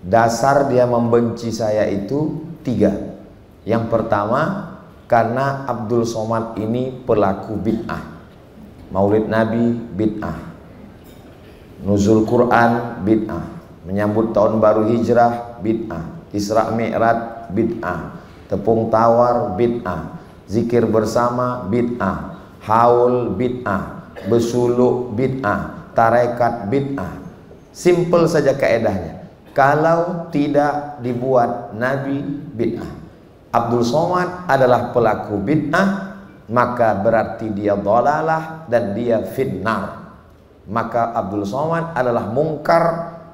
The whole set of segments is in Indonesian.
Dasar dia membenci saya itu 3. Yang pertama, karena Abdul Somad ini pelaku bid'ah. Maulid Nabi bid'ah, nuzul Quran bid'ah, menyambut tahun baru hijrah bid'ah, Isra Mi'raj bid'ah, tepung tawar bid'ah, zikir bersama bid'ah, haul bid'ah, besuluk bid'ah, tarekat bid'ah. Simple saja kaedahnya. Kalau tidak dibuat Nabi bid'ah. Abdul Somad adalah pelaku bid'ah, maka berarti dia dhalalah dan dia finnar. Maka Abdul Somad adalah mungkar,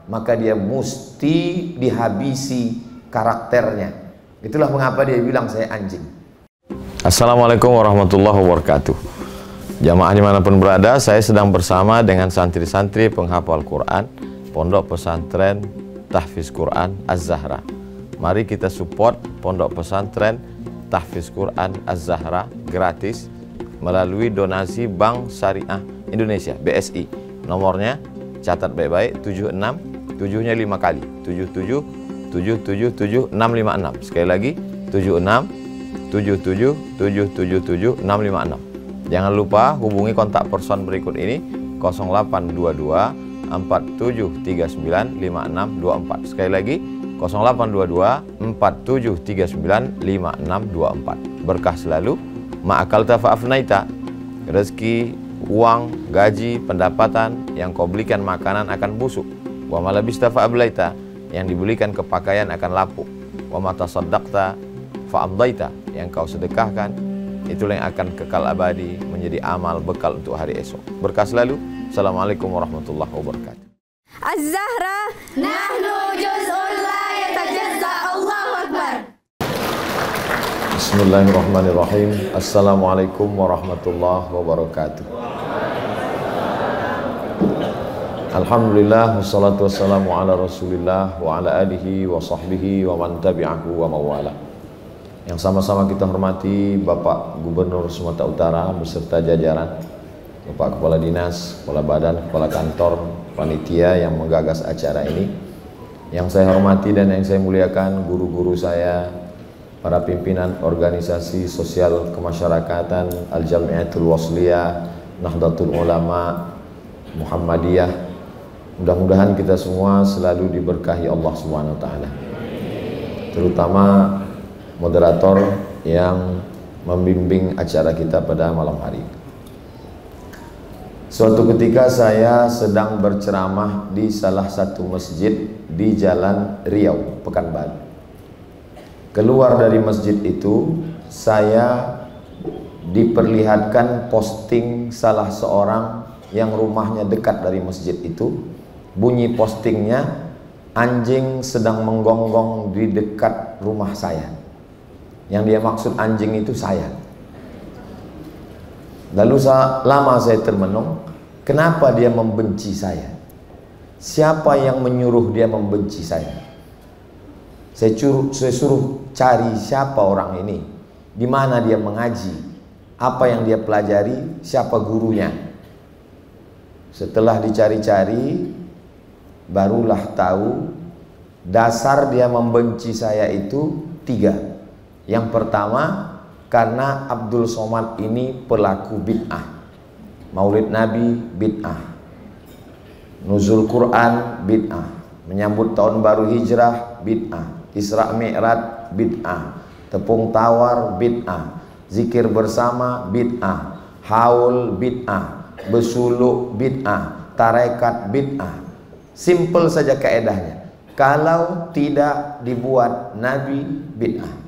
maka dia mesti dihabisi karakternya. Itulah mengapa dia bilang saya anjing. Assalamualaikum warahmatullahi wabarakatuh. Jamaah dimanapun berada, saya sedang bersama dengan santri-santri penghafal Quran Pondok Pesantren Tahfiz Quran Az-Zahra. Mari kita support Pondok Pesantren Tahfiz Quran Az-Zahra gratis melalui donasi Bank Syariah Indonesia (BSI). Nomornya catat baik-baik, 76 7-nya 5 kali, 77 777 656. Sekali lagi 76 77 777 656. Jangan lupa hubungi kontak person berikut ini 0822 4739 5624. Sekali lagi 0822 4739 5624. Berkah selalu, ma'akalta fa'afnaita. Rezeki, uang, gaji, pendapatan yang kau belikan makanan akan busuk. Wa malabista fa'ablaita, yang dibelikan kepakaian akan lapuk. Wa mata saddaqta fa'amdaita, yang kau sedekahkan itulah yang akan kekal abadi menjadi amal bekal untuk hari esok. Berkah selalu. Assalamualaikum warahmatullahi wabarakatuh. Az-Zahra nahnu juz'un la yatajazza. Allahu Akbar. Bismillahirrahmanirrahim. Assalamualaikum warahmatullahi wabarakatuh. Alhamdulillah, wassalatu wassalamu ala rasulillah wa ala alihi wa sahbihi wa man tabi'ahu wa mawala. Yang sama-sama kita hormati Bapak Gubernur Sumatera Utara beserta jajaran, Bapak Kepala Dinas, Kepala Badan, Kepala Kantor, panitia yang menggagas acara ini. Yang saya hormati dan yang saya muliakan guru-guru saya, para pimpinan organisasi sosial kemasyarakatan Al-Jamiatul Wasliyah, Nahdlatul Ulama, Muhammadiyah. Mudah-mudahan kita semua selalu diberkahi Allah Subhanahu wa taala. Terutama moderator yang membimbing acara kita pada malam hari. Suatu ketika saya sedang berceramah di salah satu masjid di Jalan Riau, Pekanbaru. Keluar dari masjid itu, saya diperlihatkan posting salah seorang yang rumahnya dekat dari masjid itu. Bunyi postingnya, anjing sedang menggonggong di dekat rumah saya. Yang dia maksud anjing itu saya. Lalu lama saya termenung, kenapa dia membenci saya? Siapa yang menyuruh dia membenci saya? Saya suruh cari siapa orang ini, di mana dia mengaji, apa yang dia pelajari, siapa gurunya. Setelah dicari-cari, barulah tahu dasar dia membenci saya itu 3. Yang pertama, karena Abdul Somad ini pelaku bid'ah. Maulid Nabi bid'ah, nuzul Quran bid'ah, menyambut tahun baru hijrah bid'ah, Isra Mi'raj bid'ah, tepung tawar bid'ah, zikir bersama bid'ah, haul bid'ah, besuluk bid'ah, tarekat bid'ah. Simple saja kaedahnya. Kalau tidak dibuat Nabi bid'ah.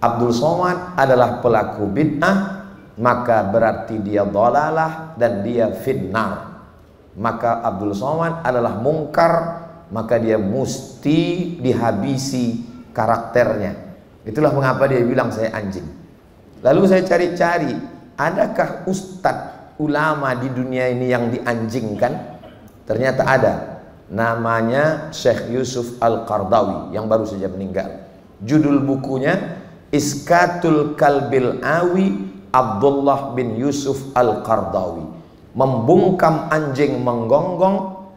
Abdul Somad adalah pelaku bid'ah, maka berarti dia dhalalah dan dia finnar. Maka Abdul Somad adalah mungkar, maka dia mesti dihabisi karakternya. Itulah mengapa dia bilang saya anjing. Lalu saya cari-cari, adakah ustadz ulama di dunia ini yang dianjingkan? Ternyata ada. Namanya Syekh Yusuf Al-Qardawi yang baru saja meninggal. Judul bukunya Iskatul Kalbil Awi Abdullah bin Yusuf Al-Qardawi. Membungkam anjing menggonggong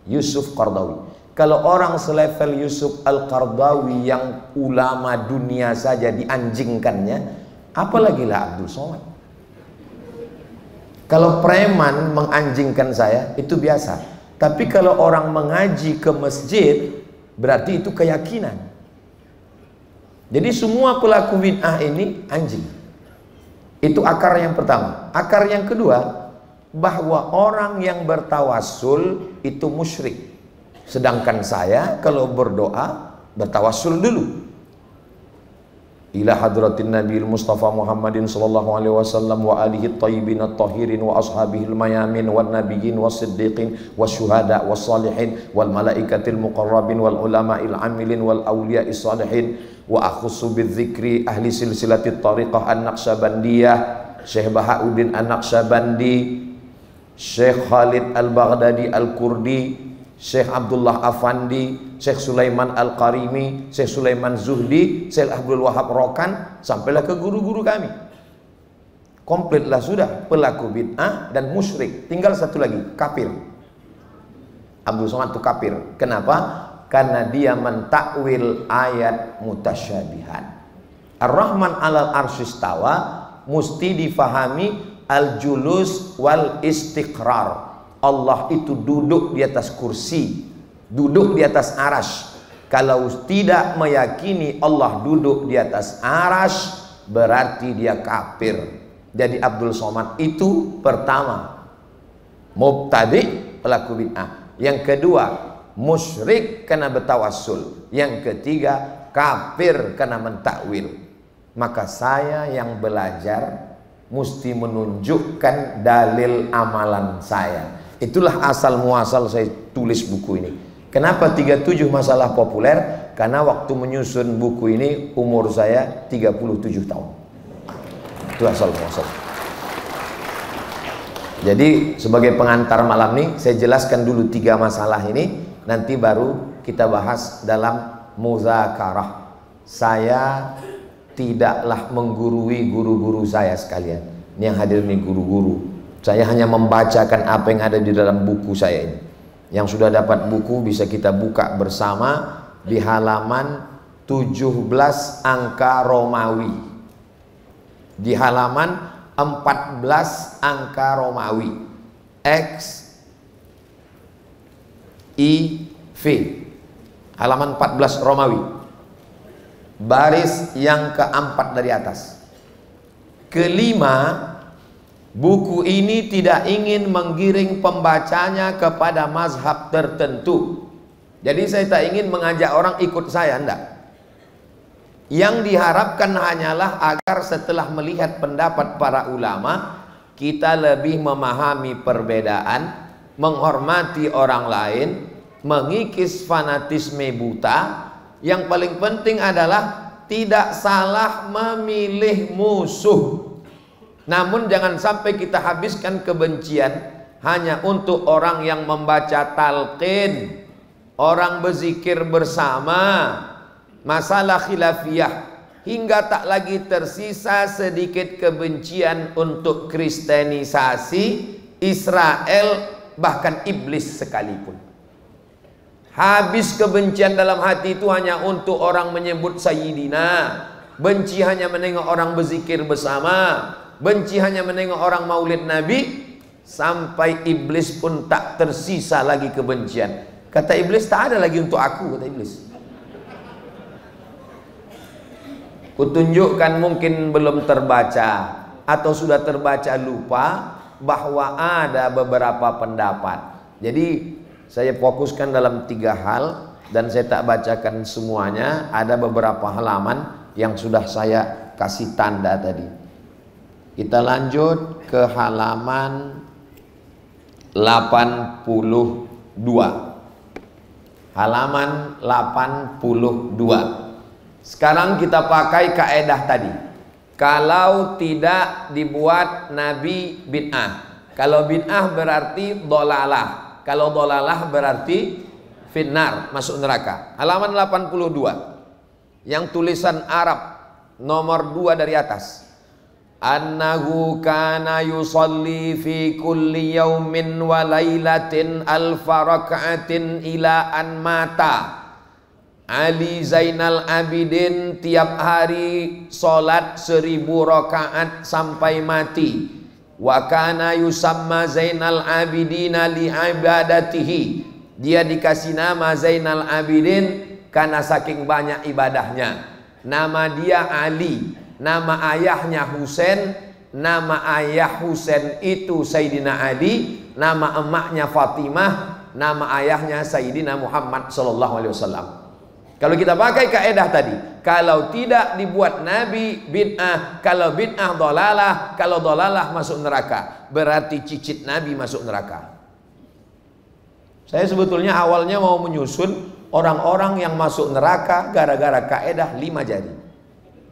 Yusuf Qardawi. Kalau orang selevel Yusuf Al-Qaradawi yang ulama dunia saja dianjingkannya, apalagi lah Abdul Somad. Kalau preman menganjingkan saya itu biasa, tapi kalau orang mengaji ke masjid berarti itu keyakinan. Jadi semua pelaku bid'ah ini anjing. Itu akar yang pertama. Akar yang kedua, bahwa orang yang bertawassul itu musyrik. Sedangkan saya kalau berdoa bertawassul dulu. Ila hadratin Nabi Mustafa Muhammadin sallallahu alaihi wasallam wa alihi at-tayyibin at-tahirin wa ashabihil mayamin wan nabiyyin was-siddiqin wasyuhada was-salihin wal malaikatil muqarrabin wal ulama'il amilin wal awliya'is salihin wa akhussu bidzikri ahli silsilatit tariqah an-naqsyabandiyah Syekh Bahauddin an-Naqsyabandi, Syekh Khalid al-Baghdadi al-Kurdi, Syekh Abdullah Afandi, Syekh Sulaiman Al-Qarimi, Syekh Sulaiman Zuhdi, Syekh Abdul Wahab Rokan, sampailah ke guru-guru kami. Komplitlah sudah pelaku bid'ah dan musyrik. Tinggal satu lagi, kafir. Abdul Somad itu kafir. Kenapa? Karena dia mentakwil ayat mutasyabihan. Ar-Rahman 'alal arsyistawa mesti difahami al-julus wal istiqrar. Allah itu duduk di atas kursi, duduk di atas arash. Kalau tidak meyakini Allah duduk di atas arash, berarti dia kafir. Jadi Abdul Somad itu pertama mubtadi, pelaku bid'ah. Yang kedua musyrik karena bertawassul. Yang ketiga kafir karena mentakwil. Maka saya yang belajar mesti menunjukkan dalil amalan saya. Itulah asal muasal saya tulis buku ini. Kenapa 37 masalah populer? Karena waktu menyusun buku ini umur saya 37 tahun. Itu asal muasal. Jadi sebagai pengantar malam ini saya jelaskan dulu 3 masalah ini, nanti baru kita bahas dalam muzakarah. Saya tidaklah menggurui guru-guru saya sekalian. Ini yang hadir nih guru-guru. Saya hanya membacakan apa yang ada di dalam buku saya ini. Yang sudah dapat buku bisa kita buka bersama di halaman 17 angka Romawi. Di halaman 14 angka Romawi. X I V. Halaman 14 Romawi. Baris yang keempat dari atas. Kelima, buku ini tidak ingin menggiring pembacanya kepada mazhab tertentu. Jadi saya tak ingin mengajak orang ikut saya, enggak. Yang diharapkan hanyalah agar setelah melihat pendapat para ulama, kita lebih memahami perbedaan, menghormati orang lain, mengikis fanatisme buta. Yang paling penting adalah tidak salah memilih musuh. Namun jangan sampai kita habiskan kebencian hanya untuk orang yang membaca talqin, orang berzikir bersama, masalah khilafiyah, hingga tak lagi tersisa sedikit kebencian untuk kristenisasi, Israel, bahkan iblis sekalipun. Habis kebencian dalam hati itu hanya untuk orang menyebut Sayyidina, benci hanya menengok orang berzikir bersama, benci hanya menengok orang maulid Nabi, sampai iblis pun tak tersisa lagi kebencian. Kata iblis, tak ada lagi untuk aku, kata iblis. Kutunjukkan mungkin belum terbaca atau sudah terbaca lupa bahwa ada beberapa pendapat. Jadi saya fokuskan dalam 3 hal dan saya tak bacakan semuanya. Ada beberapa halaman yang sudah saya kasih tanda tadi. Kita lanjut ke halaman 82. Halaman 82. Sekarang kita pakai kaedah tadi. Kalau tidak dibuat Nabi bid'ah. Kalau bid'ah berarti dolalah. Kalau dolalah berarti finnar, masuk neraka. Halaman 82. Yang tulisan Arab nomor 2 dari atas. annahu kana yusalli fi kulli yaumin wa lailatin alfa raka'atin ila an mata. Ali Zainal Abidin tiap hari salat 1000 rakaat sampai mati. Wa kana yusamma Zainal Abidina li ibadatihi. Dia dikasih nama Zainal Abidin karena saking banyak ibadahnya. Nama dia Ali, nama ayahnya Husain, nama ayah Husain itu Sayyidina Ali, nama emaknya Fatimah, nama ayahnya Sayyidina Muhammad sallallahu alaihi wasallam. Kalau kita pakai kaidah tadi, kalau tidak dibuat Nabi bid'ah, kalau bid'ah dolalah, kalau dolalah masuk neraka, berarti cicit Nabi masuk neraka. Saya sebetulnya awalnya mau menyusun orang-orang yang masuk neraka gara-gara kaidah 5 jari.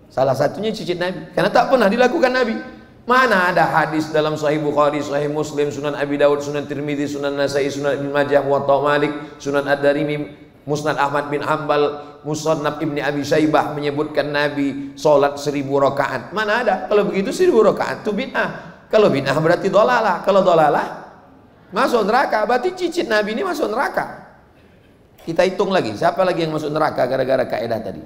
Salah satunya cicit Nabi, karena tak pernah dilakukan Nabi. Mana ada hadis dalam Sahih Bukhari, Sahih Muslim, Sunan Abi Dawud, Sunan Tirmidzi, Sunan Nasai, Sunan Ibnu Majah, Muwatta Malik, Sunan Ad-Darimi, Musnad Ahmad bin Hanbal, Musannaf Ibni Abi Syaibah menyebutkan Nabi sholat 1000 rakaat. Mana ada? Kalau begitu 1000 rakaat itu bid'ah. Kalau bid'ah berarti dolalah. Kalau dolalah masuk neraka. Berarti cicit Nabi ini masuk neraka. Kita hitung lagi, siapa lagi yang masuk neraka gara-gara kaidah tadi?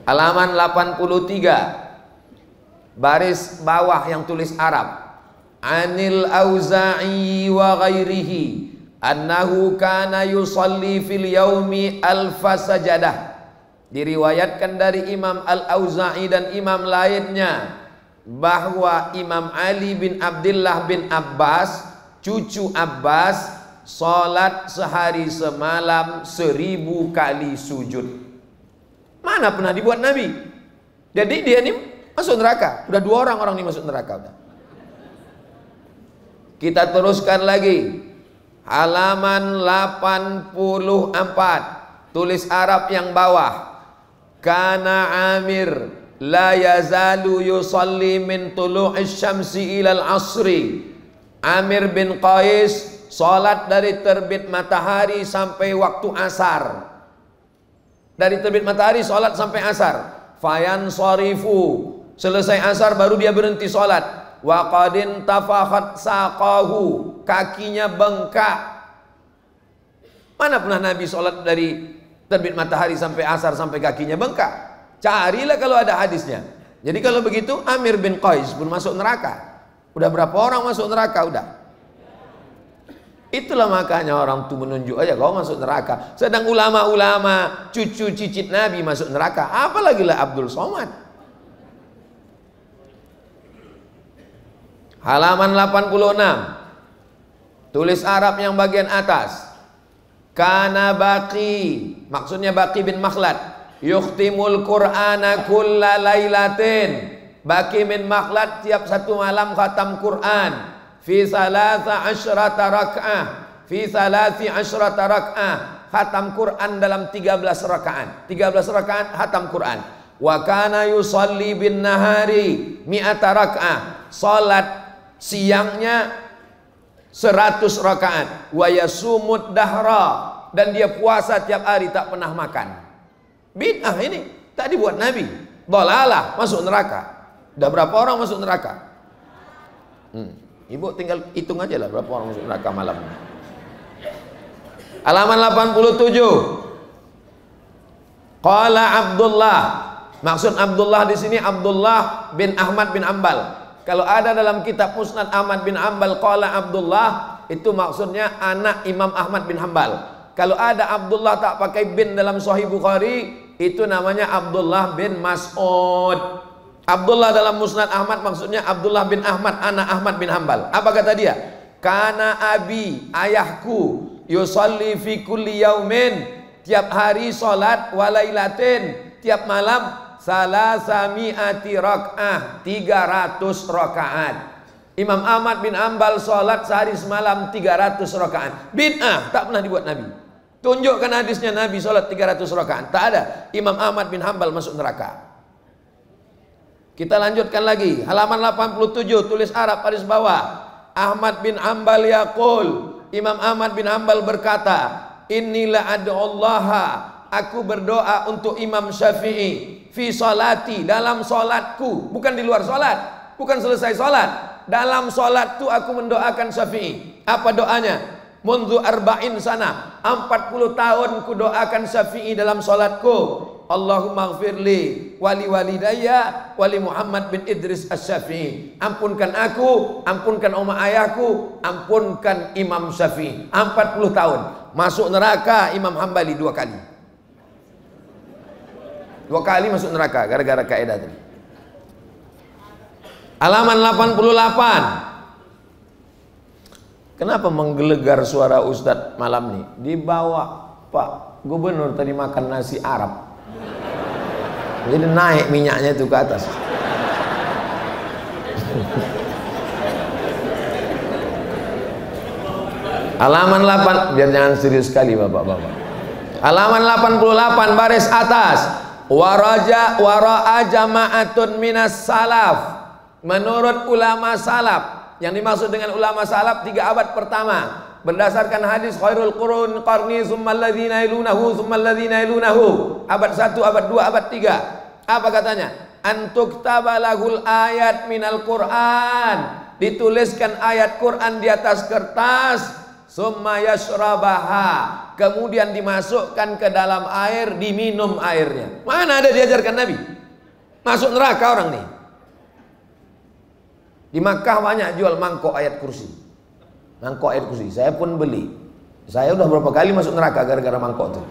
Halaman 83, baris bawah yang tulis Arab. Anil Auza'i wa ghairihi annahu kana yusalli fil yaumi alfa sajadah. Diriwayatkan dari Imam Al-Auza'i dan imam lainnya bahwa Imam Ali bin Abdullah bin Abbas, cucu Abbas, salat sehari semalam 1000 kali sujud. Mana pernah dibuat Nabi? Jadi dia ini masuk neraka. Udah 2 orang ini masuk neraka udah. Kita teruskan lagi. Halaman 84, tulis Arab yang bawah. Kana Amir la yazalu yusalli min tulu'is syamsi ilal asri. Amir bin Qais salat dari terbit matahari sampai waktu asar. Dari terbit matahari salat sampai asar. Fayan sharifu, selesai asar baru dia berhenti salat. Wa qadin tafakhat saqahu, kakinya bengkak. Mana pernah Nabi sholat dari terbit matahari sampai asar sampai kakinya bengkak? Carilah kalau ada hadisnya. Jadi kalau begitu Amir bin Qais pun masuk neraka. Udah berapa orang masuk neraka udah? Itulah makanya orang tuh menunjuk aja kau masuk neraka. Sedang ulama-ulama cucu cicit Nabi masuk neraka, apalagi lah Abdul Somad. Halaman 86, tulis Arab yang bagian atas. Kana Baqi, maksudnya Baqi bin Makhlad, yukhtimul Qur'ana kulla lailatin. Baqi bin Makhlad tiap satu malam khatam Quran. Fi 13 raka'ah, fi 13 raka'ah, khatam Quran dalam 13 rakaat. 13 rakaat khatam Quran. Wa kana yusalli bin nahari 100 raka'ah. Salat siangnya 100 rakaat. Wa yasumud dahra, dan dia puasa tiap hari tak pernah makan. Bid'ah ini tak dibuat Nabi. Dolalah, masuk neraka. Udah berapa orang masuk neraka? Ibu tinggal hitung aja lah berapa orang masuk neraka malam. Halaman 87. Qala Abdullah, maksud Abdullah di sini Abdullah bin Ahmad bin Hanbal. Kalau ada dalam kitab Musnad Ahmad bin Hanbal qala Abdullah, itu maksudnya anak Imam Ahmad bin Hanbal. Kalau ada Abdullah tak pakai bin dalam Sahih Bukhari, itu namanya Abdullah bin Mas'ud. Abdullah dalam Musnad Ahmad maksudnya Abdullah bin Ahmad, anak Ahmad bin Hanbal. Apa kata dia? Kana abi, ayahku, yusalli fi kulli yaumin, tiap hari salat walailatin, tiap malam salasami'ati rak'ah, 300 rakaat. Imam Ahmad bin Hanbal salat sehari semalam 300 rakaat. Bid'ah, tak pernah dibuat Nabi. Tunjukkan hadisnya Nabi salat 300 rakaat. Tak ada. Imam Ahmad bin Hanbal masuk neraka. Kita lanjutkan lagi. Halaman 87, tulis Arab baris bawah. Ahmad bin Hanbal yaqul, Imam Ahmad bin Hanbal berkata, Inni la ad'ullaha aku berdoa untuk Imam Syafi'i fi sholati, dalam sholatku, bukan di luar sholat, bukan selesai sholat, dalam sholatku aku mendoakan Syafi'i. Apa doanya? Mundu arba'in sana, 40 tahun ku doakan Syafi'i dalam sholatku. Allahumma gfirli wali walidayya wali Muhammad bin Idris Asy-Syafi'i. Ampunkan aku, ampunkan umat ayahku, ampunkan Imam Syafi'i. 40 tahun. Masuk neraka Imam Hambali 2 kali. 2 kali masuk neraka gara-gara kaidah tadi. Halaman 88. Kenapa menggelegar suara Ustadz malam nih? Dibawa Pak Gubernur tadi makan nasi Arab, jadi naik minyaknya itu ke atas. Halaman 8, biar jangan serius sekali bapak-bapak. Halaman 88 baris atas. Wara'a jama'atun minas salaf. Menurut ulama salaf, yang dimaksud dengan ulama salaf 3 abad pertama, berdasarkan hadis khairul qurun qarni tsummal ladzina yalunahu tsummal ladzina yalunahu, abad 1, abad 2, abad 3. Apa katanya? Antuktabalahul ayat minal Qur'an, dituliskan ayat Quran di atas kertas, summa yashrabaha, kemudian dimasukkan ke dalam air, diminum airnya. Mana ada diajarkan Nabi? Masuk neraka orang nih. Di Makkah banyak jual mangkok ayat kursi. Mangkok ayat kursi, saya pun beli. Saya udah berapa kali masuk neraka gara-gara mangkok itu.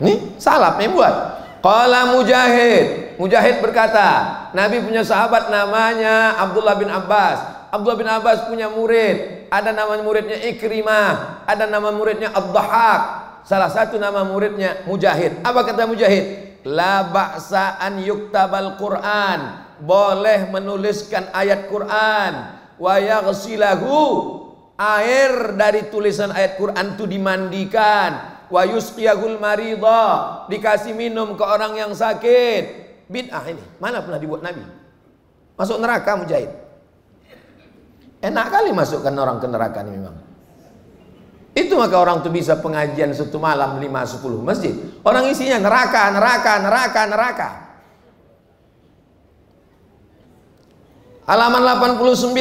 Nih, salaf yang buat. Qala Mujahid. Mujahid berkata, Nabi punya sahabat namanya Abdullah bin Abbas. Abdullah bin Abbas punya murid. Ada nama muridnya Ikrimah, ada nama muridnya Ad-Dhahhak. Salah satu nama muridnya Mujahid. Apa kata Mujahid? La ba'sa an yuktabal Qur'an. Boleh menuliskan ayat Quran, wa yaghsilahu, air dari tulisan ayat Quran itu dimandikan, wa yusqiyahul maridha, dikasih minum ke orang yang sakit. Bid'ah ini mana pernah dibuat Nabi? Masuk neraka Mujahid. Enak kali masukkan orang ke neraka ini memang. Itu maka orang tuh bisa pengajian 1 malam 5-10 masjid. Orang isinya neraka, neraka, neraka, neraka. Halaman 89.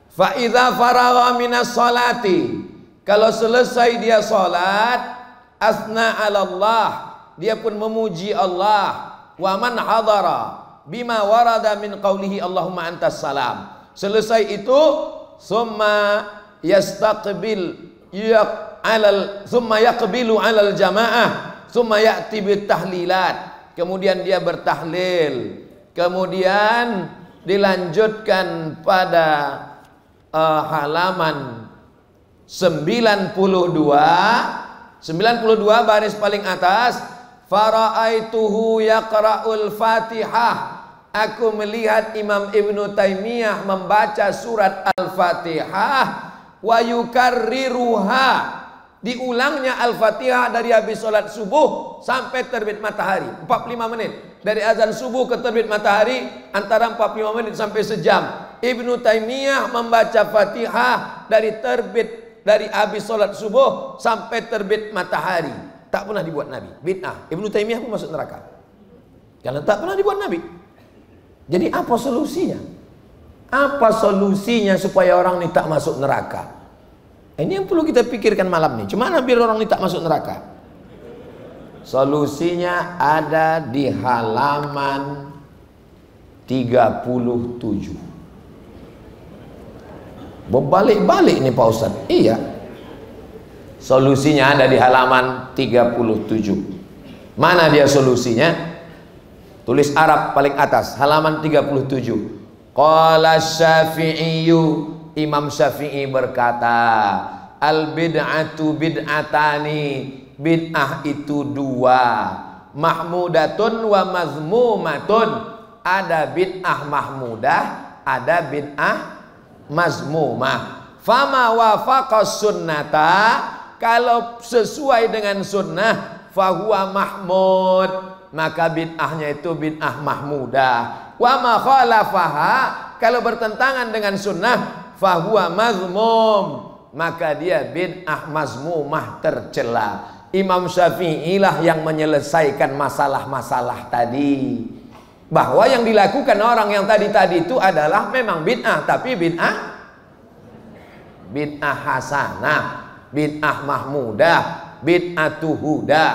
Fa idza faragha minas salati, kalau selesai dia salat, asna 'ala Allah, dia pun memuji Allah. Wa man hadara bima warada min qaulihi Allahumma antas salam. Selesai itu, summa yastaqbil summa yaqbilu 'alal jamaah, summa ya'ti bit tahlilat. Kemudian dia bertahlil. Kemudian dilanjutkan pada halaman 92 baris paling atas. Fara'aituhu yaqra'ul Fatihah, aku melihat Imam Ibnu Taimiyah membaca surat Al-Fatihah, wa yukarriruha, diulangnya Al-Fatihah dari habis sholat subuh sampai terbit matahari, 45 menit. Dari azan subuh ke terbit matahari antara 45 menit sampai sejam. Ibnu Taimiyah membaca Fatihah dari habis sholat subuh sampai terbit matahari. Tak pernah dibuat Nabi. Bid'ah. Ibnu Taimiyah pun masuk neraka karena tak pernah dibuat Nabi. Jadi apa solusinya? Apa solusinya supaya orang ini tak masuk neraka? Ini yang perlu kita pikirkan malam ini. Gimana biar orang ini tak masuk neraka? Solusinya ada di halaman 37. Berbalik-balik nih Pak Ustadz. Iya. Solusinya ada di halaman 37. Mana dia solusinya? Tulis Arab paling atas, halaman 37. Qala Syafi'iyyu, Imam Syafi'i berkata, al bid'atu bid'atani, bid'ah itu 2, mahmudatun wa mazmumatun. Ada bid'ah mahmudah, ada bid'ah mazmumah. Fama wafaqas sunnata, kalau sesuai dengan sunnah, fahuwa mahmud, maka bid'ahnya itu bid'ah mahmudah. Wa ma khalafaha, kalau bertentangan dengan sunnah, fahuwa mazmum, maka dia bid'ah mazmumah, tercela. Imam Syafi'i lah yang menyelesaikan masalah-masalah tadi. Bahwa yang dilakukan orang yang tadi itu adalah memang bid'ah, tapi bid'ah hasanah, bid'ah mahmudah, bid'atu huda.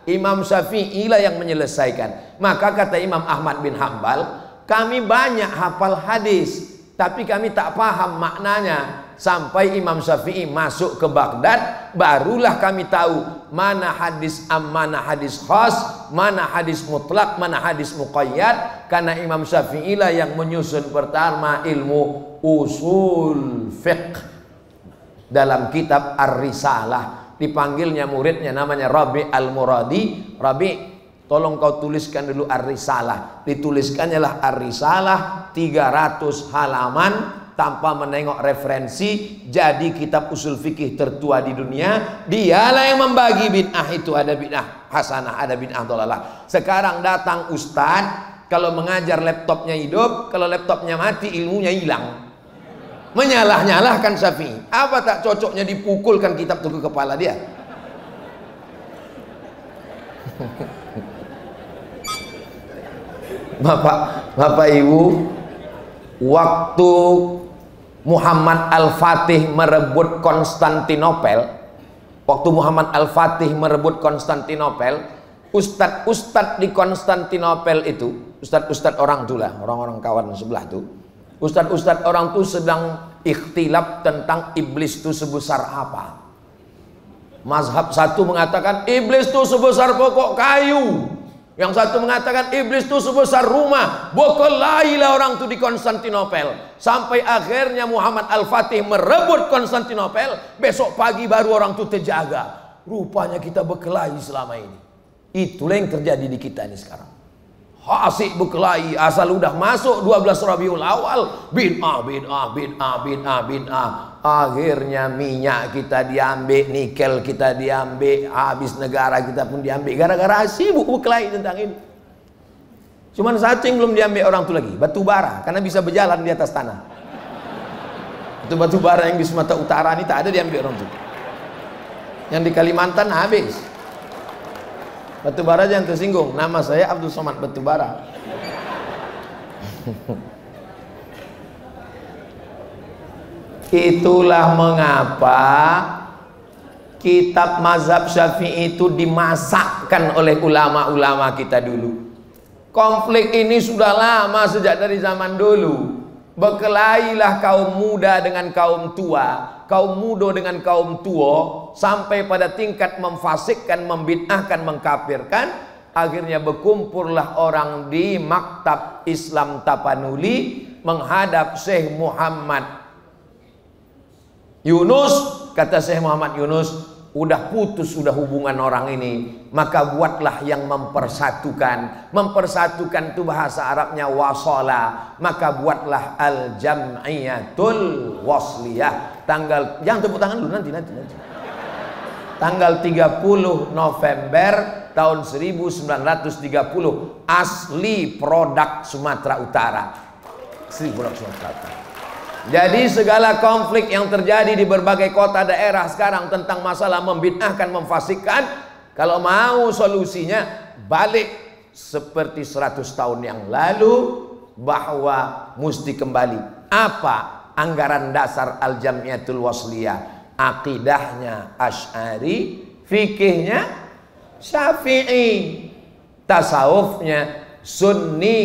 Imam Syafi'i lah yang menyelesaikan. Maka kata Imam Ahmad bin Hambal, kami banyak hafal hadis, tapi kami tak paham maknanya. Sampai Imam Syafi'i masuk ke Baghdad, barulah kami tahu mana hadis am, mana hadis khas, mana hadis mutlak, mana hadis muqayyad. Karena Imam Syafi'i lah yang menyusun pertama ilmu usul fiqh dalam kitab Ar-Risalah. Dipanggilnya muridnya namanya Rabi Al-Muradi. Rabi, tolong kau tuliskan dulu Ar-Risalah. Dituliskannya lah Ar-Risalah 300 halaman tanpa menengok referensi, jadi kitab usul fikih tertua di dunia. Dialah yang membagi bid'ah itu, ada bid'ah hasanah, ada bid'ah dhalalah. Sekarang datang ustadz, kalau mengajar laptopnya hidup, kalau laptopnya mati ilmunya hilang. Menyalah-nyalahkan Syafi'i. Apa tak cocoknya dipukulkan kitab itu ke kepala dia? Bapak Ibu, waktu Muhammad Al-Fatih merebut Konstantinopel, ustadz-ustadz di Konstantinopel itu, ustadz-ustadz orang itulah, orang-orang kawan sebelah itu, ustadz-ustadz orang itu sedang ikhtilaf tentang iblis itu sebesar apa. Mazhab satu mengatakan iblis itu sebesar pokok kayu, yang satu mengatakan iblis itu sebesar rumah. Berkelailah orang itu di Konstantinopel. Sampai akhirnya Muhammad Al-Fatih merebut Konstantinopel. Besok pagi baru orang itu terjaga. Rupanya kita berkelahi selama ini. Itulah yang terjadi di kita ini sekarang. Asik berkelahi asal udah masuk 12 Rabiul Awal. Bid'ah. Akhirnya minyak kita diambil, nikel kita diambil, habis negara kita pun diambil. Gara-gara sibuk berkelahi tentang ini. Cuman satu yang belum diambil orang itu lagi, batu bara, karena bisa berjalan di atas tanah. Itu batu bara yang di Sumatera Utara ini tak ada diambil orang itu. Yang di Kalimantan habis. Batu bara jangan tersinggung. Nama saya Abdul Somad Batu Bara. Itulah mengapa kitab mazhab Syafi'i itu dimasakkan oleh ulama-ulama kita dulu. Konflik ini sudah lama, sejak dari zaman dulu. Berkelailah kaum muda dengan kaum tua, kaum muda dengan kaum tua, sampai pada tingkat memfasikkan, membid'ahkan, mengkafirkan. Akhirnya berkumpullah orang di Maktab Islam Tapanuli menghadap Syekh Muhammad Yunus. Kata Syekh Muhammad Yunus, udah putus sudah hubungan orang ini, maka buatlah yang mempersatukan. Mempersatukan itu bahasa Arabnya wasala, maka buatlah al-jam'iyatul wasliyah. Tanggal, jangan tepuk tangan dulu, nanti. Tanggal 30 November tahun 1930, asli produk Sumatera Utara. Asli produk Sumatera Utara. Jadi segala konflik yang terjadi di berbagai kota daerah sekarang tentang masalah membid'ahkan, memfasikkan, kalau mau solusinya balik seperti 100 tahun yang lalu, bahwa mesti kembali. Apa anggaran dasar Al-Jamiatul Wasliyah? Akidahnya Asy'ari, fikihnya Syafi'i, tasawufnya Sunni,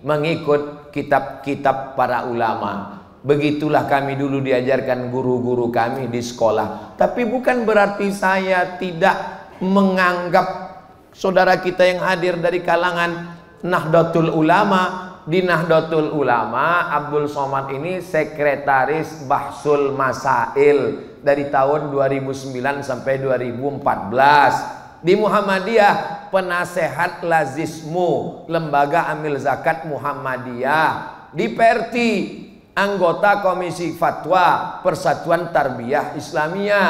mengikut kitab-kitab para ulama. Begitulah kami dulu diajarkan guru-guru kami di sekolah. Tapi bukan berarti saya tidak menganggap saudara kita yang hadir dari kalangan Nahdlatul Ulama. Di Nahdlatul Ulama, Abdul Somad ini sekretaris Bahsul Masail dari tahun 2009 sampai 2014. Di Muhammadiyah, penasehat Lazismu, Lembaga Amil Zakat Muhammadiyah. Di Perti, anggota Komisi Fatwa Persatuan Tarbiyah Islamiyah.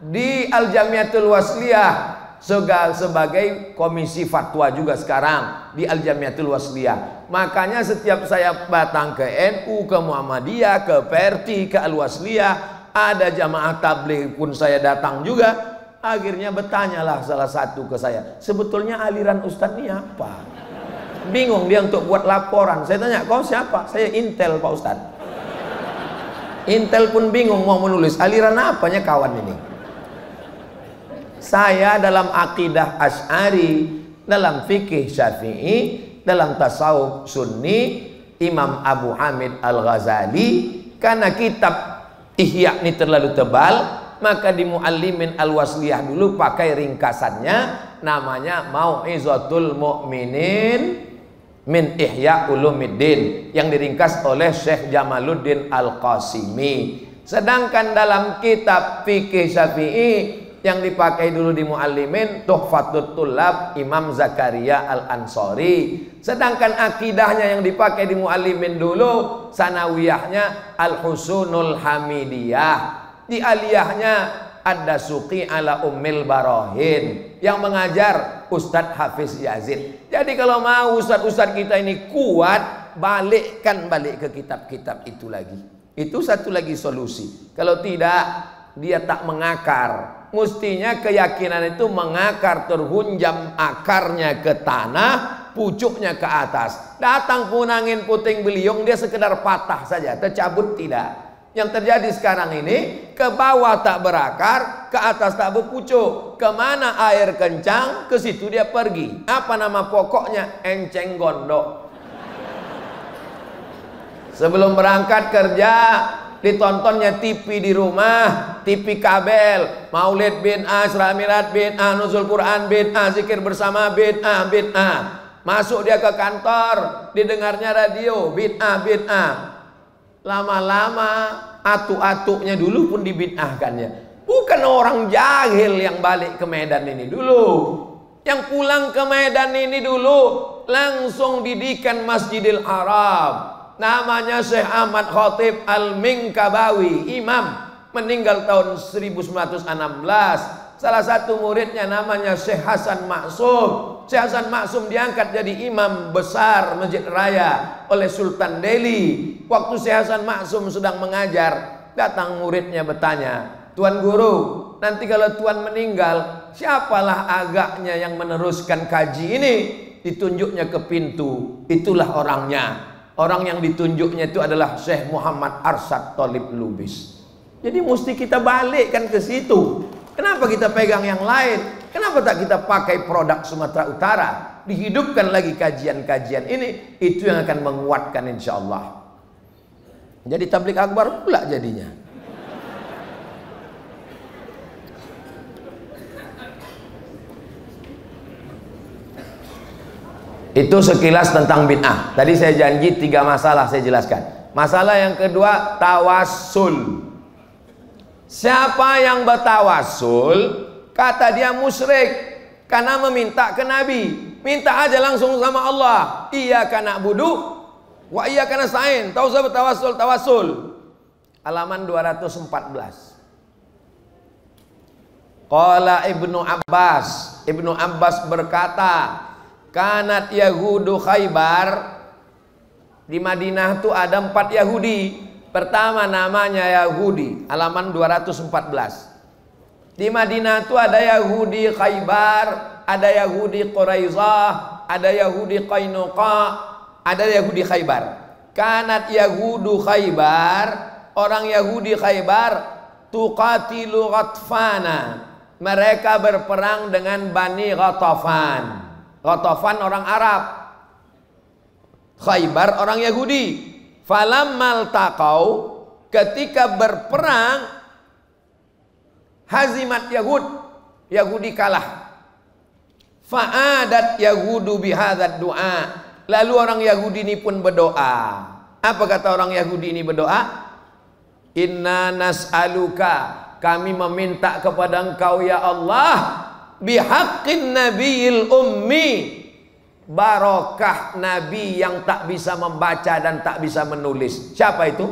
Di Al-Jamiatul Wasliyah sebagai komisi fatwa juga sekarang di Al-Jamiatul Wasliyah. Makanya setiap saya datang ke NU, ke Muhammadiyah, ke Perti, ke Al-Wasliyah, ada jamaah tabligh pun saya datang juga. Akhirnya bertanyalah salah satu ke saya, sebetulnya aliran Ustadz ini apa? Bingung dia untuk buat laporan. Saya tanya, kau siapa? Saya Intel Pak Ustadz. Intel pun bingung mau menulis aliran apanya kawan ini. Saya dalam akidah Asy'ari, dalam fikih Syafi'i, dalam tasawuf Sunni, Imam Abu Hamid Al-Ghazali. Karena kitab Ihya ini terlalu tebal, maka di Muallimin Al-Wasliyah dulu pakai ringkasannya, namanya Mau'izatul Mu'minin min Ihya Ulumuddin, yang diringkas oleh Syekh Jamaluddin Al-Qasimi. Sedangkan dalam kitab fikih Syafi'i yang dipakai dulu di Muallimin, Tuhfatul Tullab Imam Zakaria Al-Ansari. Sedangkan akidahnya yang dipakai di Muallimin dulu, sanawiyahnya Al-Husunul Hamidiyah. Di aliyahnya Ad-Dasuqi ala Ummil Barahin, yang mengajar Ustadz Hafiz Yazid. Jadi kalau mau ustadz-ustadz kita ini kuat, balik ke kitab-kitab itu lagi. Itu satu lagi solusi. Kalau tidak, dia tak mengakar. Mestinya keyakinan itu mengakar, terhunjam akarnya ke tanah, pucuknya ke atas. Datang pun angin puting beliung, dia sekedar patah saja, tercabut tidak. Yang terjadi sekarang ini, ke bawah tak berakar, ke atas tak berpucuk. Kemana air kencang, ke situ dia pergi. Apa nama pokoknya? Enceng gondok. Sebelum berangkat kerja, ditontonnya TV di rumah, TV kabel, Maulid bid'ah, Isra Mi'raj bid'ah, Nuzul Quran bid'ah, zikir bersama bid'ah. Masuk dia ke kantor, didengarnya radio bid'ah. Lama-lama atuk-atuknya dulu pun dibid'ahkannya. Bukan orang jahil yang balik ke Medan ini dulu, yang pulang ke Medan ini dulu langsung didikan Masjidil Haram. Namanya Syekh Ahmad Khatib Al-Minkabawi, imam, meninggal tahun 1916. Salah satu muridnya namanya Syekh Hasan Maksum. Syekh Hasan Maksum diangkat jadi imam besar Masjid Raya oleh Sultan Delhi. Waktu Syekh Hasan Maksum sedang mengajar, datang muridnya bertanya, Tuan Guru, nanti kalau Tuan meninggal, siapalah agaknya yang meneruskan kaji ini? Ditunjuknya ke pintu, itulah orangnya. Orang yang ditunjuknya itu adalah Syekh Muhammad Arsyad Thalib Lubis. Jadi mesti kita balikkan ke situ. Kenapa kita pegang yang lain? Kenapa tak kita pakai produk Sumatera Utara? Dihidupkan lagi kajian-kajian ini, itu yang akan menguatkan insya Allah. Jadi tabligh akbar pula jadinya. Itu sekilas tentang bid'ah. Tadi saya janji 3 masalah saya jelaskan. Masalah yang kedua, tawassul. Siapa yang bertawassul, kata dia musyrik, karena meminta ke Nabi. Minta aja langsung sama Allah. Iyyaka na'budu wa iyyaka nasta'in. Tahu saya bertawassul, tawassul. Halaman 214. Qala Ibnu Abbas. Ibnu Abbas berkata, kanat Yahudu Khaybar. Di Madinah itu ada 4 Yahudi. Pertama namanya Yahudi, halaman 214. Di Madinah itu ada Yahudi Khaybar, ada Yahudi Quraizah, ada Yahudi Qainuqa, ada Yahudi Khaybar. Kanat Yahudu Khaybar, orang Yahudi Khaybar, tuqatilu Ghatfana. Mereka berperang dengan Bani Ghatafan. Ghatafan orang Arab, Khaybar orang Yahudi. Falammal taqau, ketika berperang, hazimat Yahud, Yahudi kalah. Fa'adat Yahudu bihadzal du'a. Lalu orang Yahudi ini pun berdoa. Apa kata orang Yahudi ini berdoa? Inna nas'aluka, kami meminta kepada engkau ya Allah, bihaqqin nabiyil ummi, barokah Nabi yang tak bisa membaca dan tak bisa menulis. Siapa itu?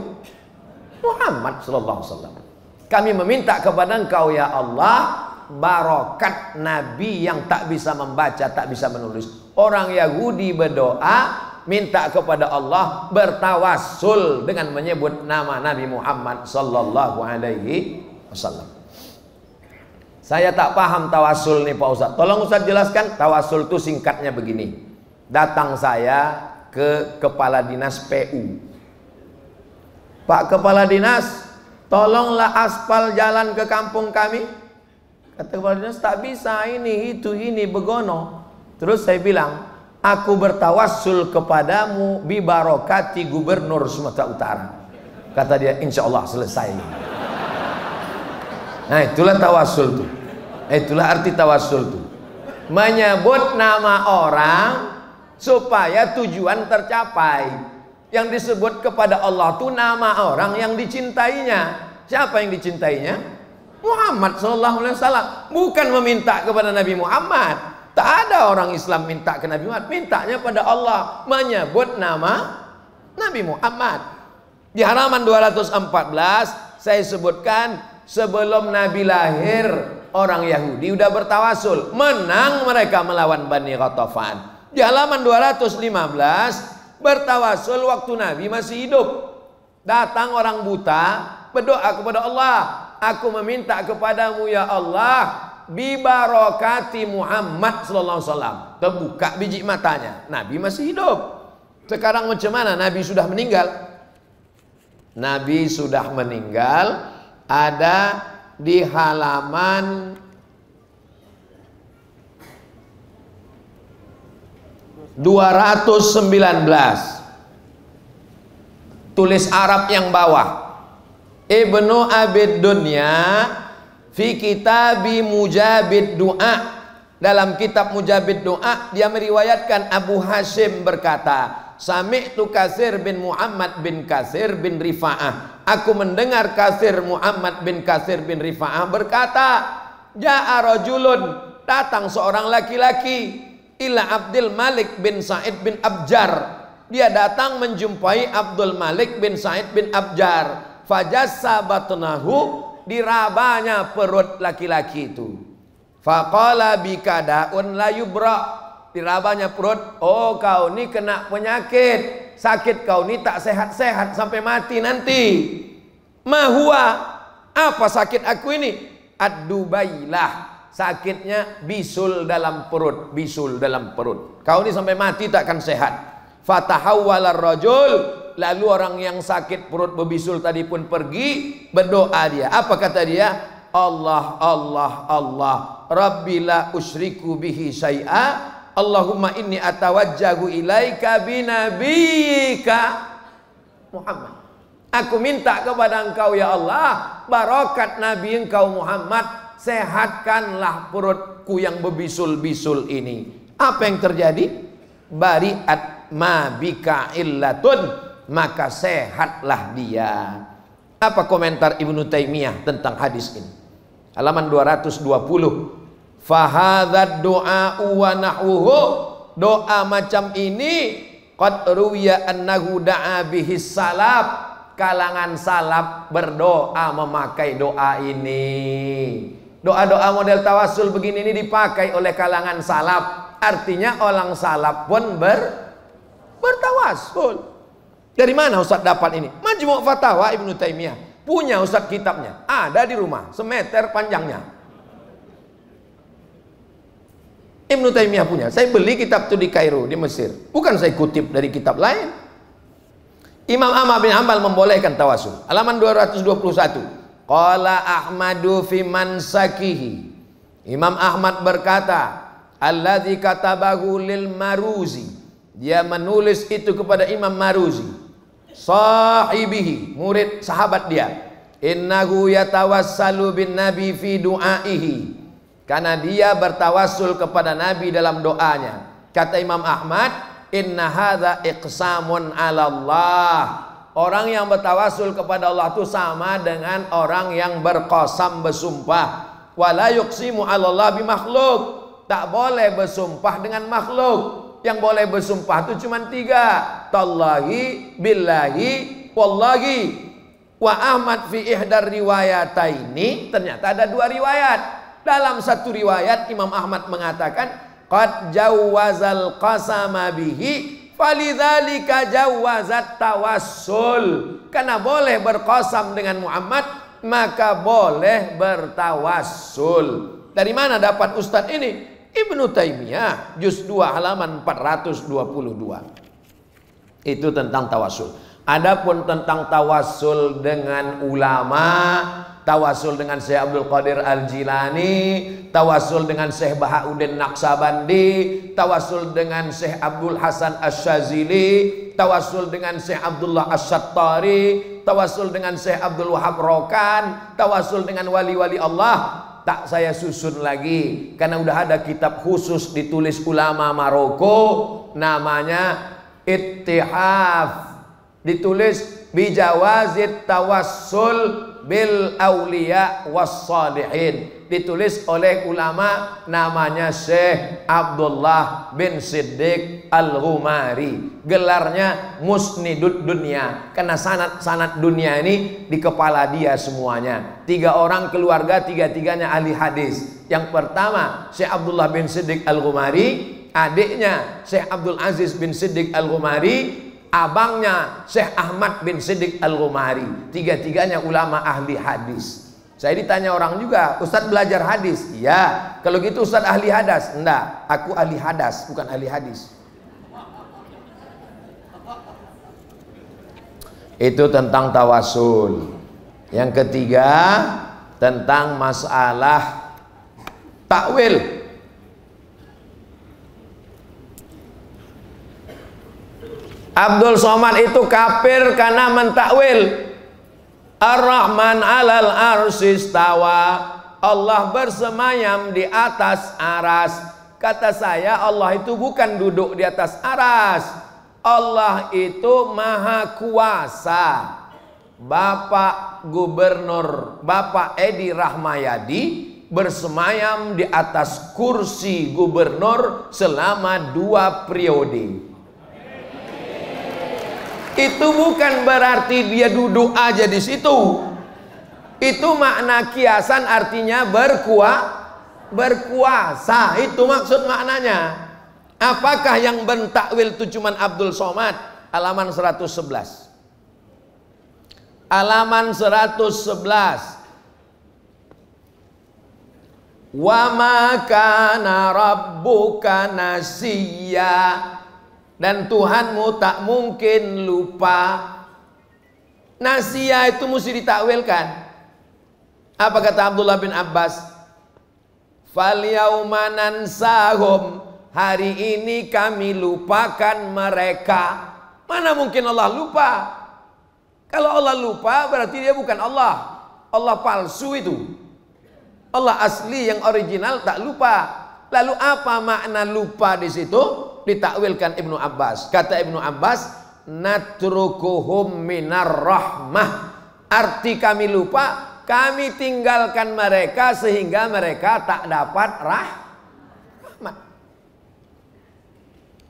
Muhammad sallallahu alaihi wasallam. Kami meminta kepada engkau ya Allah, barokat Nabi yang tak bisa membaca, tak bisa menulis. Orang Yahudi berdoa, minta kepada Allah, bertawassul dengan menyebut nama Nabi Muhammad sallallahu alaihi wasallam. Saya tak paham tawasul nih Pak Ustadz. Tolong Ustadz jelaskan. Tawasul itu singkatnya begini. Datang saya ke kepala dinas PU. Pak kepala dinas, tolonglah aspal jalan ke kampung kami. Kata kepala dinas, tak bisa, ini, itu, ini, begono. Terus saya bilang, aku bertawassul kepadamu bi barokati gubernur Sumatera Utara. Kata dia, insya Allah selesai. Nah itulah tawassul tuh. Itulah arti tawassul tuh. Menyebut nama orang supaya tujuan tercapai. Yang disebut kepada Allah tuh nama orang yang dicintainya. Siapa yang dicintainya? Muhammad sallallahu alaihi wasallam. Bukan meminta kepada Nabi Muhammad. Tak ada orang Islam minta ke Nabi Muhammad. Mintanya pada Allah. Menyebut nama Nabi Muhammad. Di halaman 214 saya sebutkan, sebelum Nabi lahir orang Yahudi udah bertawasul, menang mereka melawan Bani Ghatafan. Di halaman 215 bertawasul waktu Nabi masih hidup. Datang orang buta berdoa kepada Allah, aku meminta kepadamu ya Allah bi barakati Muhammad sallallahu alaihi wasallam. Terbuka biji matanya, Nabi masih hidup. Sekarang macam mana? Nabi sudah meninggal. Nabi sudah meninggal. Ada di halaman 219. Tulis Arab yang bawah. Ibnu Abid Dunya fi kitabi Mujabid Du'a. Dalam kitab Mujabid Du'a dia meriwayatkan Abu Hashim berkata, Sami'tu Katsir bin Muhammad bin Katsir bin Rifa'ah. Aku mendengar Katsir Muhammad bin Katsir bin Rifa'ah berkata, Ja'a rajulun, datang seorang laki-laki, ila Abdul Malik bin Sa'id bin Abjar. Dia datang menjumpai Abdul Malik bin Sa'id bin Abjar. Fajassa batnahu, dirabanya perut laki-laki itu. Faqala bikadaun la yubra, dirabanya perut, oh kau ni kena penyakit, sakit kau ni tak sehat-sehat sampai mati nanti. Mahua, apa sakit aku ini? Ad-dubailah, sakitnya bisul dalam perut, bisul dalam perut. Kau ni sampai mati takkan sehat. Fatahawwalar rajul, lalu orang yang sakit perut berbisul tadi pun pergi, berdoa dia. Apa kata dia? Allah, Allah, Allah, Rabbi la usyriku bihi syai'a, Allahumma inni atawajjahu ilaika binabiyika Muhammad. Aku minta kepada engkau ya Allah, barakat Nabi engkau Muhammad, sehatkanlah perutku yang berbisul-bisul ini. Apa yang terjadi? Bari'at ma bika illatun, maka sehatlah dia. Apa komentar Ibnu Taimiyah tentang hadis ini? Halaman 220. Fahadzad du'a wa nahwuhu, doa macam ini qad ruwiya annahu da'a bihi salaf, kalangan salaf berdoa memakai doa ini. Doa-doa model tawasul begini ini dipakai oleh kalangan salaf. Artinya orang salaf pun bertawasul. Dari mana Ustaz dapat ini? Majmu' Fatawa Ibnu Taimiyah. Punya Ustaz kitabnya, ada di rumah, semeter panjangnya. Ibnu Taimiyah punya. Saya beli kitab itu di Kairo, di Mesir. Bukan saya kutip dari kitab lain. Imam Ahmad bin Hanbal membolehkan tawasul. Halaman 221. Qala Ahmadu fi mansakihi. Imam Ahmad berkata, alladzi katabahu lil Maruzi. Dia menulis itu kepada Imam Maruzi, sahibihi, murid sahabat dia. Innahu yatawassalu bin nabi fi du'aihi, karena dia bertawassul kepada Nabi dalam doanya. Kata Imam Ahmad, inna hadza iqsamun 'ala Allah. Orang yang bertawassul kepada Allah itu sama dengan orang yang berqasam, bersumpah. Wala yuqsimu 'ala Allah bi makhluk. Tak boleh bersumpah dengan makhluk. Yang boleh bersumpah itu cuma 3. Tallahi, billahi, wallahi. Wa Ahmad fi ihdar riwayataini, ternyata ada 2 riwayat. Dalam satu riwayat Imam Ahmad mengatakan qad jawwazal qasama bihi falidzalika jawwazat tawassul. Karena boleh berqasam dengan Muhammad, maka boleh bertawassul. Dari mana dapat Ustadz ini? Ibnu Taimiyah juz 2 halaman 422. Itu tentang tawasul. Adapun tentang tawasul dengan ulama, tawasul dengan Syekh Abdul Qadir Al-Jilani, tawasul dengan Syekh Bahauddin Naqsabandi, tawasul dengan Syekh Abdul Hasan Asy-Syadzili, tawasul dengan Syekh Abdullah Asy-Syattari, tawasul dengan Syekh Abdul Wahab Rokan, tawasul dengan wali-wali Allah, tak saya susun lagi karena udah ada kitab khusus ditulis ulama Maroko, namanya Ittihaf, ditulis bijawazit tawassul bil auliya was salihin, ditulis oleh ulama namanya Syekh Abdullah bin Siddiq Al-Ghumari. Gelarnya Musnidud Dunya karena sanad dunia ini di kepala dia semuanya. 3 orang keluarga, 3-tiganya ahli hadis. Yang pertama Syekh Abdullah bin Siddiq Al-Ghumari, adiknya Syekh Abdul Aziz bin Siddiq Al-Ghumari, abangnya Syekh Ahmad bin Siddiq Al-Ghumari. 3-tiganya ulama ahli hadis. Saya ditanya orang juga, Ustadz belajar hadis? Iya. Kalau gitu Ustadz ahli hadas? Enggak, aku ahli hadas, bukan ahli hadis. Itu tentang tawasul. Yang ketiga tentang masalah takwil. Abdul Somad itu kafir karena mentakwil Ar-Rahman 'alal arsy istawa, Allah bersemayam di atas aras. Kata saya, Allah itu bukan duduk di atas aras, Allah itu maha kuasa. Bapak Gubernur Bapak Edi Rahmayadi bersemayam di atas kursi gubernur selama 2 periode. Itu bukan berarti dia duduk aja di situ. Itu makna kiasan, artinya berkuasa. Itu maksud maknanya. Apakah yang bentakwil itu cuman Abdul Somad? Halaman 111. Halaman 111. Wa ma kana rabbuka nasiya, dan Tuhanmu tak mungkin lupa. Nasiya itu mesti ditakwilkan. Apa kata Abdullah bin Abbas? Fal yauma nansahum, hari ini kami lupakan mereka. Mana mungkin Allah lupa? Kalau Allah lupa berarti dia bukan Allah. Allah palsu itu. Allah asli yang original tak lupa. Lalu apa makna lupa di situ? Ditakwilkan Ibnu Abbas. Kata Ibnu Abbas, natrukuhum minar rahmah. Arti kami lupa, kami tinggalkan mereka sehingga mereka tak dapat rahmat.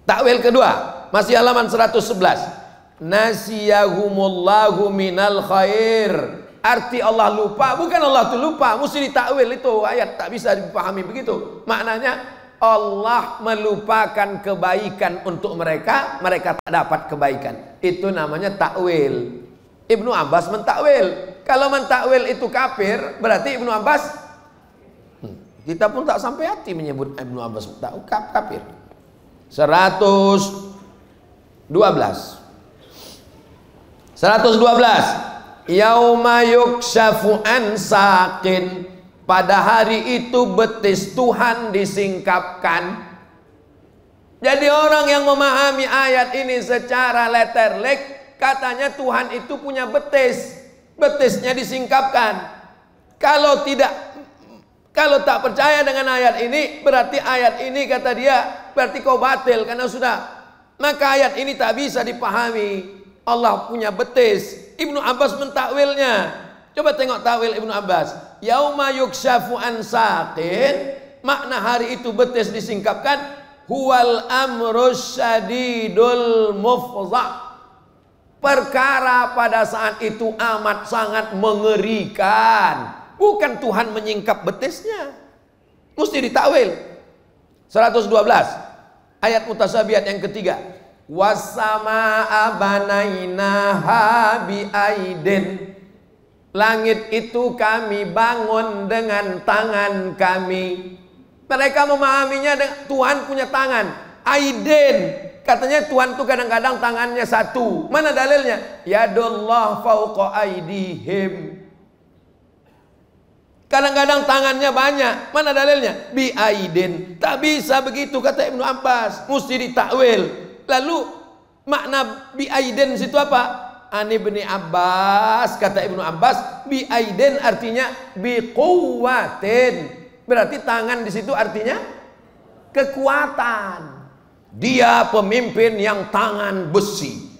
Takwil kedua, masih halaman 111. Nasiyahumullahu minal khair. Arti Allah lupa, bukan Allah itu lupa, mesti ditakwil itu ayat, tak bisa dipahami begitu. Maknanya Allah melupakan kebaikan untuk mereka, mereka tak dapat kebaikan. Itu namanya takwil. Ibnu Abbas mentakwil. Kalau mentakwil itu kafir, berarti Ibnu Abbas, kita pun tak sampai hati menyebut Ibnu Abbas kafir. 112. Yauma yukshafu an saqin, pada hari itu betis Tuhan disingkapkan. Jadi orang yang memahami ayat ini secara letterlek, katanya Tuhan itu punya betis, betisnya disingkapkan. Kalau tak percaya dengan ayat ini, berarti ayat ini kata dia, berarti kau batil karena sudah. Maka ayat ini tak bisa dipahami. Allah punya betis. Ibnu Abbas mentakwilnya. Coba tengok takwil Ibnu Abbas. Yauma yukshafu an saqin, makna hari itu betis disingkapkan, huwal amrus syadidul mufza. Perkara pada saat itu amat sangat mengerikan. Bukan Tuhan menyingkap betisnya. Mesti ditakwil. 112. Ayat mutasyabihat yang ketiga. Wassamaa banainaha biaidin, Langit itu kami bangun dengan tangan kami. Mereka memahaminya dengan Tuhan punya tangan. Aiden, katanya Tuhan tuh kadang-kadang tangannya satu. Mana dalilnya? Yadullah fauqa aidihim. Kadang-kadang tangannya banyak. Mana dalilnya? Bi aidin. Tak bisa begitu kata Ibnu Abbas. Mesti ditakwil. Lalu makna bi aidin situ apa? Ani Ibnu Abbas, kata Ibnu Abbas, bi aidin artinya bi quwwatin. Berarti tangan di situ artinya kekuatan. Dia pemimpin yang tangan besi.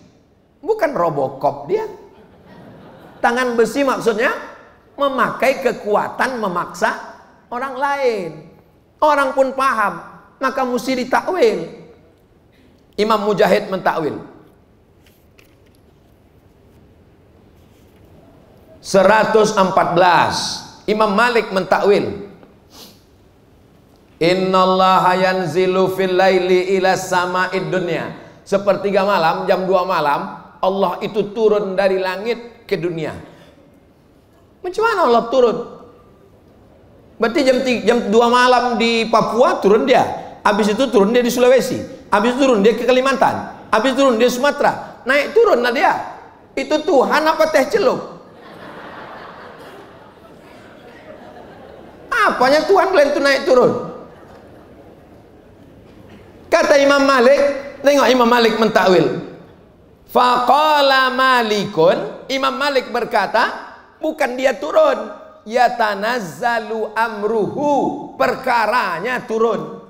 Bukan Robocop dia. Tangan besi maksudnya memakai kekuatan memaksa orang lain. Orang pun paham, maka mesti ditakwil. Imam Mujahid mentakwil. 114. Imam Malik mentakwil. Innallaha yanzilu fil laili ila sama'id dunya. Sepertiga malam, jam 2 malam, Allah itu turun dari langit ke dunia. Macam mana Allah turun? Berarti jam 2 malam di Papua turun dia. Habis itu turun dia di Sulawesi. Habis itu turun dia ke Kalimantan. Habis itu turun dia Sumatera. Naik turun lah dia. Itu Tuhan apa teh celup? Apanya Tuhan kalian itu naik turun? Kata Imam Malik, tengok Imam Malik mentakwil. Faqala Malikun, Imam Malik berkata, bukan dia turun, yatanazzalu amruhu, perkaranya turun.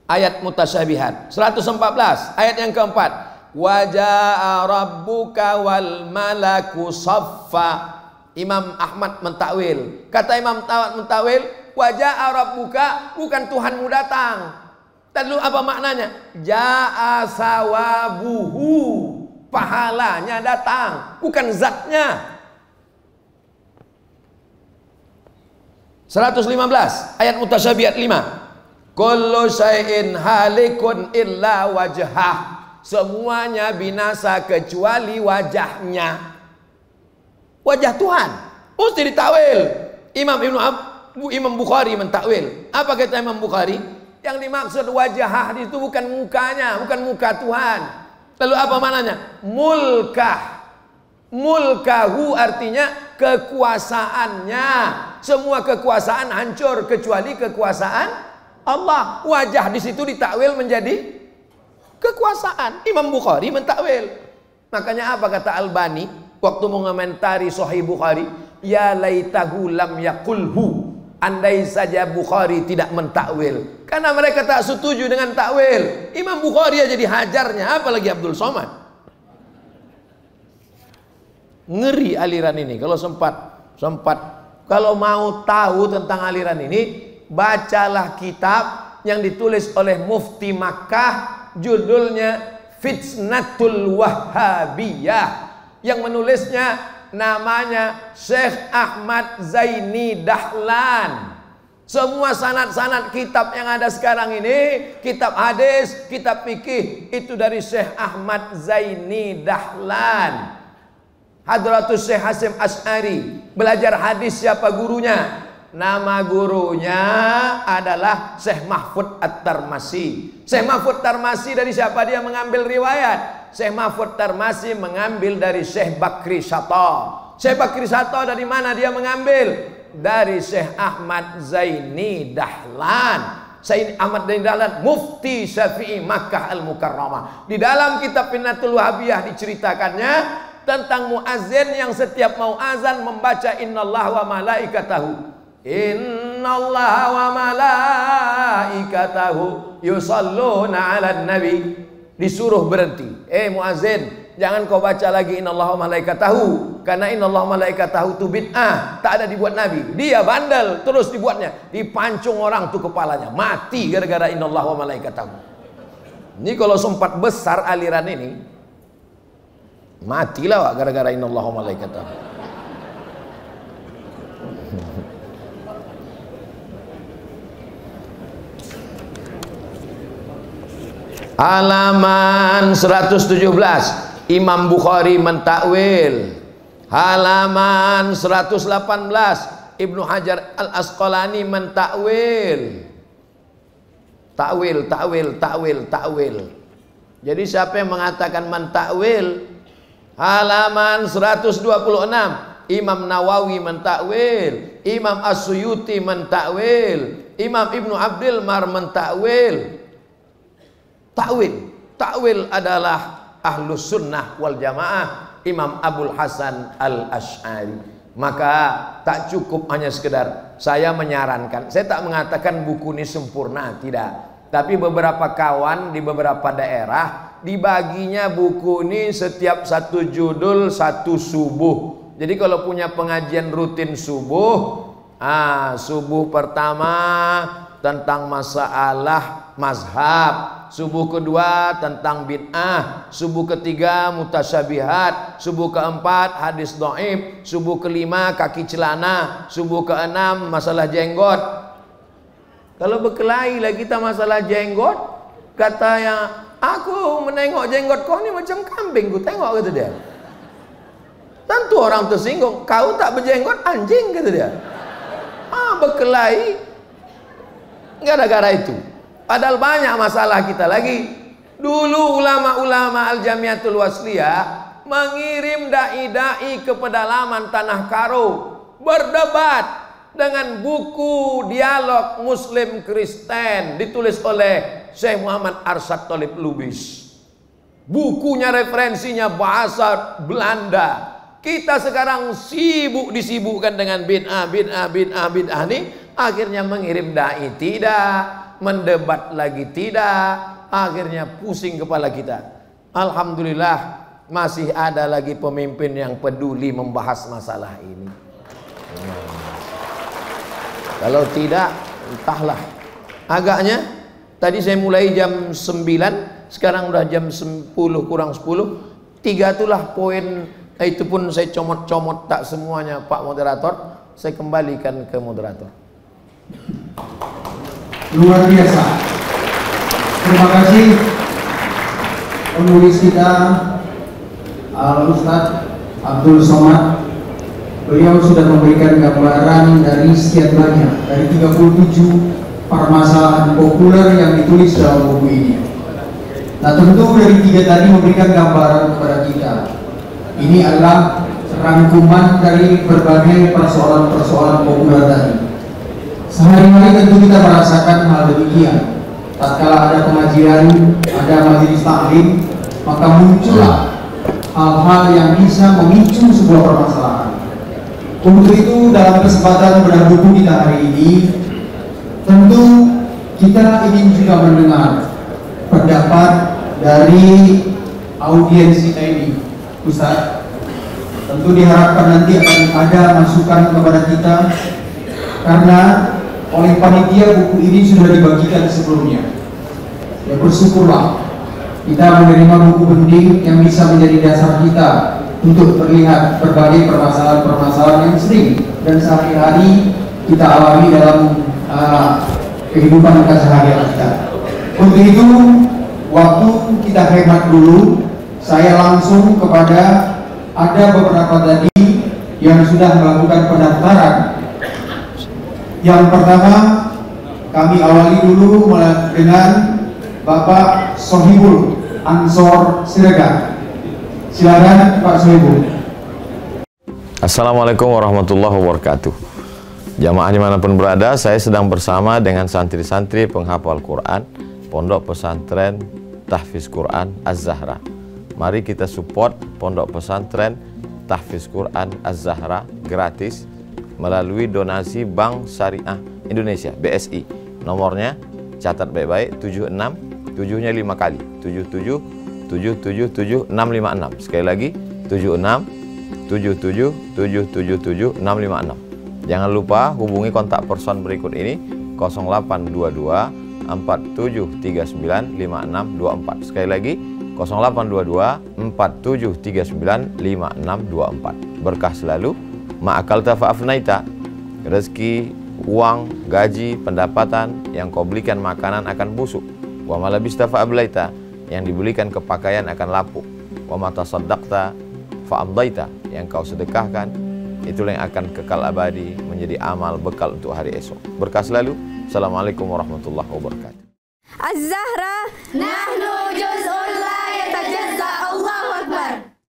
Ayat mutasyabihat 114, ayat yang keempat. Waja'a rabbuka wal malaku saffa. Imam Ahmad mentakwil. Kata Imam mentakwil, waja'a rabbuka, bukan Tuhanmu datang. Lalu apa maknanya? Ja'a sawabuhu, pahalanya datang, bukan zatnya. 115 ayat mutasyabihat 5. Kullu syai'in halikun illa wajhah. Semuanya binasa kecuali wajahnya. Wajah Tuhan mesti ditakwil. Imam Bukhari mentakwil. Apa kata Imam Bukhari? Yang dimaksud wajah itu bukan mukanya, bukan muka Tuhan. Lalu apa maknanya? Mulkah. Mulkahu artinya kekuasaannya. Semua kekuasaan hancur kecuali kekuasaan Allah. Wajah di situ ditakwil menjadi kekuasaan. Imam Bukhari mentakwil. Makanya apa kata Albani waktu mengomentari Sahih Bukhari? Ya laitahu lam yaqulhu. Andai saja Bukhari tidak mentakwil, karena mereka tak setuju dengan takwil. Imam Bukhari aja dihajarnya, apalagi Abdul Somad. Ngeri aliran ini. Kalau sempat kalau mau tahu tentang aliran ini, bacalah kitab yang ditulis oleh Mufti Makkah, judulnya Fitnatul Wahhabiyah, yang menulisnya namanya Syekh Ahmad Zaini Dahlan. Semua sanad-sanad kitab yang ada sekarang ini, kitab hadis, kitab fikih, itu dari Syekh Ahmad Zaini Dahlan. Hadratus Syekh Hasim Asy'ari. Belajar hadis siapa gurunya? Nama gurunya adalah Syekh Mahfud At-Tarmasi. Syekh Mahfud Tarmasi dari siapa dia mengambil riwayat? Syekh Mahfud Tarmasi mengambil dari Syekh Bakri Syatta. Syekh Bakri Syatta dari mana dia mengambil? Dari Syekh Ahmad Zaini Dahlan. Syekh Ahmad Zaini Dahlan Mufti Syafi'i Makkah Al-Mukarramah. Di dalam kitab Fitnatul Wahhabiyah diceritakannya tentang muazzin yang setiap mau azan membaca innallaha wa malaikatahu. Innallaha wa malaikatahu yusalluna 'alan nabi. Disuruh berhenti. Muazzin, jangan kau baca lagi innallaha wa malaikatahu, karena innallaha wa malaikatahu itu bid'ah, tak ada dibuat Nabi. Dia bandel, terus dibuatnya. Dipancung orang tuh kepalanya, mati gara-gara innallaha wa malaikatahu. Ini kalau sempat besar aliran ini, matilah gara-gara innallaha wa malaikatahu. Halaman 117. Imam Bukhari mentakwil. halaman 118 Ibnu Hajar Al-Asqalani mentakwil. Takwil. Jadi siapa yang mengatakan mentakwil? Halaman 126 Imam Nawawi mentakwil, Imam As-Suyuti mentakwil, Imam Ibnu Abdil Mar mentakwil. Takwil adalah Ahlus Sunnah wal Jamaah, Imam Abul Hasan Al-Asy'ari. Maka tak cukup hanya sekedar saya menyarankan. Saya tak mengatakan buku ini sempurna, tidak. Tapi beberapa kawan di beberapa daerah dibaginya buku ini setiap satu judul satu subuh. Jadi kalau punya pengajian rutin subuh, subuh pertama tentang masalah mazhab, subuh kedua tentang bid'ah, subuh ketiga mutasyabihat, subuh keempat hadis dhaif, subuh kelima kaki celana, subuh keenam masalah jenggot. Kalau berkelahi lah kita masalah jenggot, kata yang aku menengok jenggot kau ni macam kambing, ku tengok, kata dia. Tentu orang tersinggung, kau tak berjenggot anjing, kata dia. Berkelahi gara-gara itu. Padahal banyak masalah kita lagi. Dulu ulama-ulama Al-Jamiatul Wasliyah mengirim dai-dai ke pedalaman Tanah Karo, berdebat dengan buku dialog Muslim Kristen ditulis oleh Syekh Muhammad Arsyad Thalib Lubis. Bukunya referensinya bahasa Belanda. Kita sekarang disibukkan dengan bid'ah nih. Akhirnya mengirim dai tidak, mendebat lagi tidak, akhirnya pusing kepala kita. Alhamdulillah masih ada lagi pemimpin yang peduli membahas masalah ini. Kalau tidak, entahlah. Agaknya tadi saya mulai jam 9, sekarang udah jam 10 kurang 10. 3 itulah poin, itu pun saya comot-comot tak semuanya Pak Moderator. Saya kembalikan ke moderator. Luar biasa. Terima kasih penulis kita Al-Ustadz Abdul Somad. Beliau sudah memberikan gambaran dari sekian banyak, dari 37 permasalahan populer yang ditulis dalam buku ini. Nah, tentu dari 3 tadi memberikan gambaran kepada kita. Ini adalah rangkuman dari berbagai persoalan-persoalan populer tadi. Sehari-hari tentu kita merasakan hal demikian. Tatkala ada pengajian, ada majelis taklim, maka muncullah hal-hal yang bisa memicu sebuah permasalahan. Untuk itu dalam kesempatan bedah buku kita hari ini, tentu kita ingin juga mendengar pendapat dari audiens kita ini, Ustaz. Tentu diharapkan nanti akan ada masukan kepada kita, karena oleh panitia buku ini sudah dibagikan sebelumnya. Ya, bersyukurlah kita menerima buku penting yang bisa menjadi dasar kita untuk melihat berbagai permasalahan-permasalahan yang sering dan sehari-hari kita alami dalam kehidupan keseharian kita. Untuk itu, waktu kita hemat dulu, saya langsung kepada ada beberapa tadi yang sudah melakukan pendaftaran. Yang pertama, kami awali dulu dengan Bapak Sohibul Ansor Siregar. Silakan Pak Sohibul. Assalamualaikum warahmatullahi wabarakatuh. Jamaah dimanapun berada, saya sedang bersama dengan santri-santri penghafal Quran Pondok Pesantren Tahfiz Quran Az-Zahra. Mari kita support Pondok Pesantren Tahfiz Quran Az-Zahra gratis melalui donasi Bank Syariah Indonesia (BSI). Nomornya catat baik-baik, 76 7-nya 5 kali, 77 777 656. Sekali lagi 76 77 777 656. Jangan lupa hubungi kontak person berikut ini 0822 4739 5624. Sekali lagi 0822 4739 5624. Berkah selalu, ma'akalta fa'afnaita. Rezeki, uang, gaji, pendapatan yang kau belikan makanan akan busuk. Wa malabista fa'ablaita, yang dibelikan kepakaian akan lapuk. Wa matasaddaqta fa'amdaita, yang kau sedekahkan, itulah yang akan kekal abadi menjadi amal bekal untuk hari esok. Berkah selalu. Assalamualaikum warahmatullahi wabarakatuh. Az-Zahra nahnu juz'un